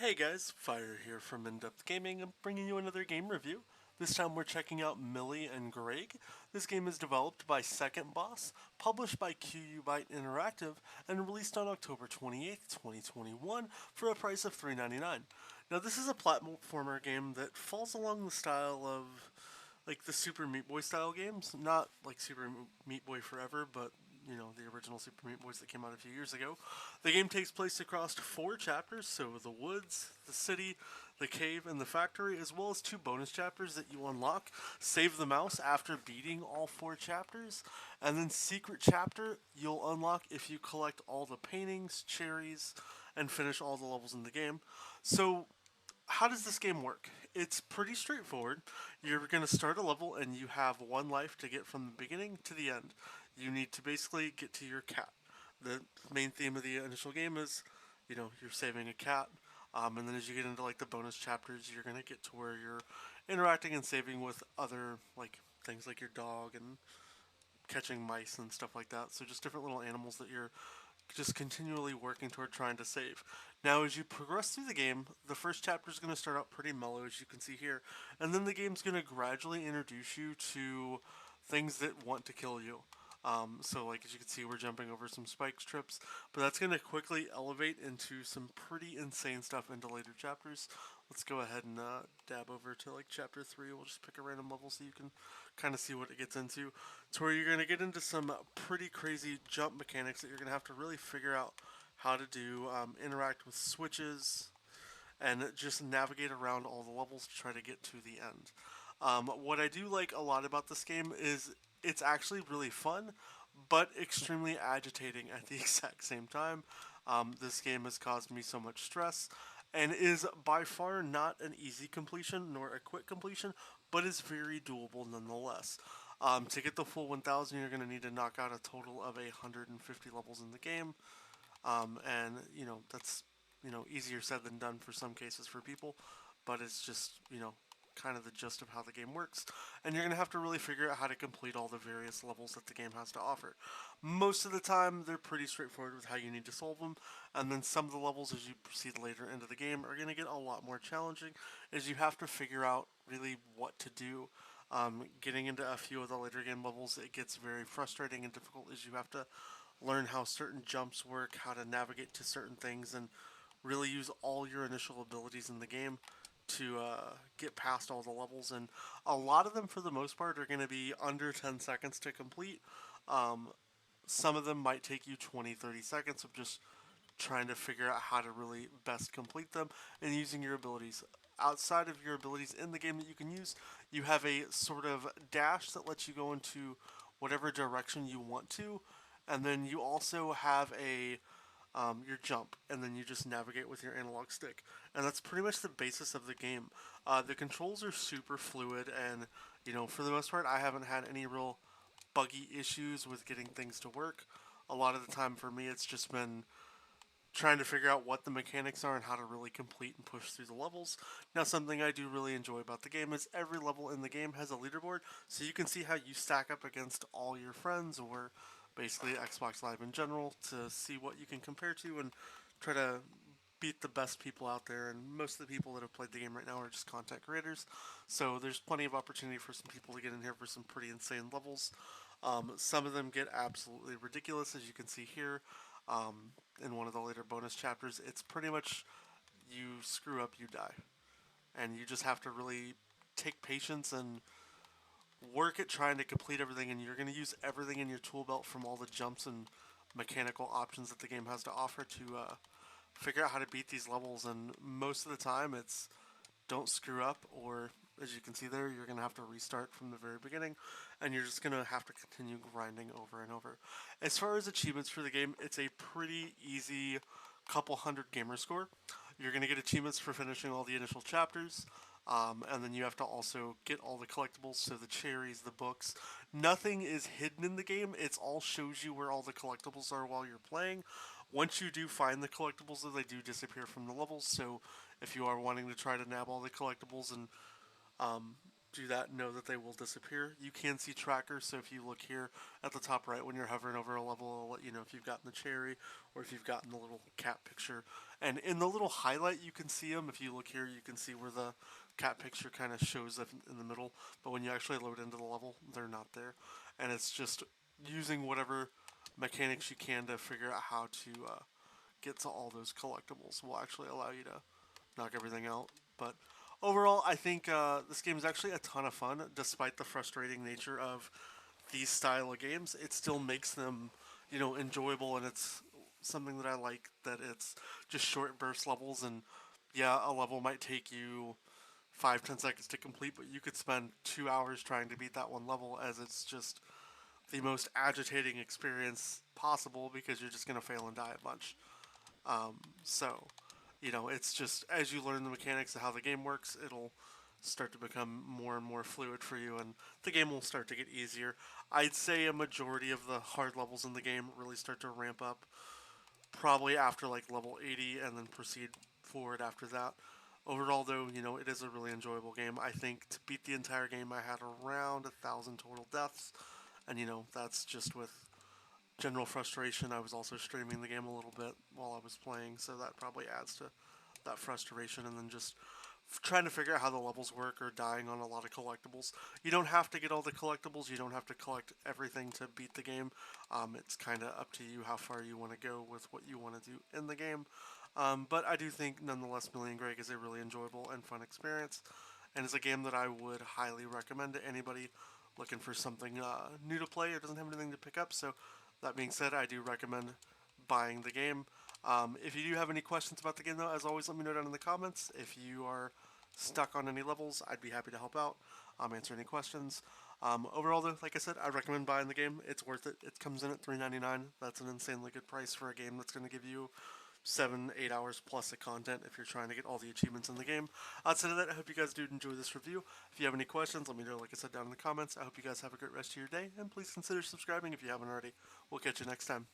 Hey guys, Fire here from InDepth Gaming. I'm bringing you another game review. This time we're checking out Milli and Greg. This game is developed by Second Boss, published by QU Byte Interactive, and released on October 28th, 2021 for a price of $3.99. Now this is a platformer game that falls along the style of like the Super Meat Boy style games. Not like Super Meat Boy Forever, but the original Super Meat Boys that came out a few years ago. The game takes place across 4 chapters, so the woods, the city, the cave, and the factory, as well as 2 bonus chapters that you unlock. Save the mouse after beating all 4 chapters, and then secret chapter you'll unlock if you collect all the paintings, cherries, and finish all the levels in the game. So how does this game work? It's pretty straightforward. You're going to start a level and you have 1 life to get from the beginning to the end. You need to basically get to your cat. The main theme of the initial game is, you're saving a cat. And then as you get into like the bonus chapters, you're going to get to where you're interacting and saving with other like things like your dog and catching mice and stuff like that. So just different little animals that you're just continually working toward trying to save. Now, as you progress through the game, the first chapter is going to start out pretty mellow, as you can see here, and then the game's going to gradually introduce you to things that want to kill you. So, like as you can see, we're jumping over some spike strips, but that's going to quickly elevate into some pretty insane stuff into later chapters. Let's go ahead and dab over to like chapter 3. We'll just pick a random level so you can kind of see what it gets into. To where you're going to get into some pretty crazy jump mechanics that you're going to have to really figure out how to do, interact with switches, and just navigate around all the levels to try to get to the end. What I do like a lot about this game is it's actually really fun, but extremely agitating at the exact same time. This game has caused me so much stress and is by far not an easy completion nor a quick completion, but is very doable nonetheless. To get the full 1000, you're going to need to knock out a total of 150 levels in the game. And that's easier said than done for some cases for people, but it's just kind of the gist of how the game works, and you're going to have to really figure out how to complete all the various levels that the game has to offer. Most of the time, they're pretty straightforward with how you need to solve them, and then some of the levels as you proceed later into the game are going to get a lot more challenging as you have to figure out really what to do. Getting into a few of the later game levels, it gets very frustrating and difficult as you have to learn how certain jumps work, how to navigate to certain things, and really use all your initial abilities in the game to get past all the levels. And a lot of them, for the most part, are going to be under 10 seconds to complete. Some of them might take you 20, 30 seconds of just trying to figure out how to really best complete them and using your abilities. Outside of your abilities in the game that you can use, you have a sort of dash that lets you go into whatever direction you want to, and then you also have a your jump, and then you just navigate with your analog stick, and that's pretty much the basis of the game. The controls are super fluid, and for the most part, I haven't had any real buggy issues with getting things to work. A lot of the time for me, it's just been trying to figure out what the mechanics are and how to really complete and push through the levels. Now, something I do really enjoy about the game is every level in the game has a leaderboard, so you can see how you stack up against all your friends or basically Xbox Live in general to see what you can compare to and try to beat the best people out there. And most of the people that have played the game right now are just content creators, so there's plenty of opportunity for some people to get in here for some pretty insane levels. Some of them get absolutely ridiculous, as you can see here. In one of the later bonus chapters, it's pretty much you screw up, you die. And you just have to really take patience and work at trying to complete everything. And you're going to use everything in your tool belt from all the jumps and mechanical options that the game has to offer to figure out how to beat these levels. And most of the time, it's don't screw up, or as you can see there, you're going to have to restart from the very beginning, and you're just going to have to continue grinding over and over. As far as achievements for the game, it's a pretty easy couple hundred gamer score. You're going to get achievements for finishing all the initial chapters, and then you have to also get all the collectibles, so the cherries, the books. Nothing is hidden in the game. It all shows you where all the collectibles are while you're playing. Once you do find the collectibles, though, they do disappear from the levels, so if you are wanting to try to nab all the collectibles and do that, know that they will disappear. You can see trackers, so if you look here at the top right when you're hovering over a level, it'll let you know if you've gotten the cherry or if you've gotten the little cat picture. And in the little highlight, you can see them. If you look here, you can see where the cat picture kind of shows up in the middle. But when you actually load into the level, they're not there. And it's just using whatever mechanics you can to figure out how to get to all those collectibles will actually allow you to knock everything out. But overall, I think this game is actually a ton of fun, despite the frustrating nature of these style of games. It still makes them, enjoyable, and it's something that I like. That it's just short burst levels, and yeah, a level might take you 5-10 seconds to complete, but you could spend 2 hours trying to beat that one level, as it's just the most agitating experience possible because you're just gonna fail and die a bunch. So, it's just as you learn the mechanics of how the game works, it'll start to become more and more fluid for you, and the game will start to get easier. I'd say a majority of the hard levels in the game really start to ramp up probably after like level 80 and then proceed forward after that. Overall, though, it is a really enjoyable game. I think to beat the entire game, I had around 1,000 total deaths, and that's just with general frustration. I was also streaming the game a little bit while I was playing, so that probably adds to that frustration. And then just trying to figure out how the levels work or dying on a lot of collectibles. You don't have to get all the collectibles. You don't have to collect everything to beat the game. It's kind of up to you how far you want to go with what you want to do in the game. But I do think, nonetheless, Milli and Greg is a really enjoyable and fun experience, and it's a game that I would highly recommend to anybody looking for something new to play or doesn't have anything to pick up. So that being said, I do recommend buying the game. If you do have any questions about the game, though, as always, let me know down in the comments. If you are stuck on any levels, I'd be happy to help out, answer any questions. Overall, though, like I said, I recommend buying the game. It's worth it. It comes in at $3.99. That's an insanely good price for a game that's going to give you 7-8 hours plus of content if you're trying to get all the achievements in the game. Outside of that, I hope you guys do enjoy this review. If you have any questions, let me know, like I said, down in the comments. I hope you guys have a great rest of your day, and please consider subscribing if you haven't already. We'll catch you next time.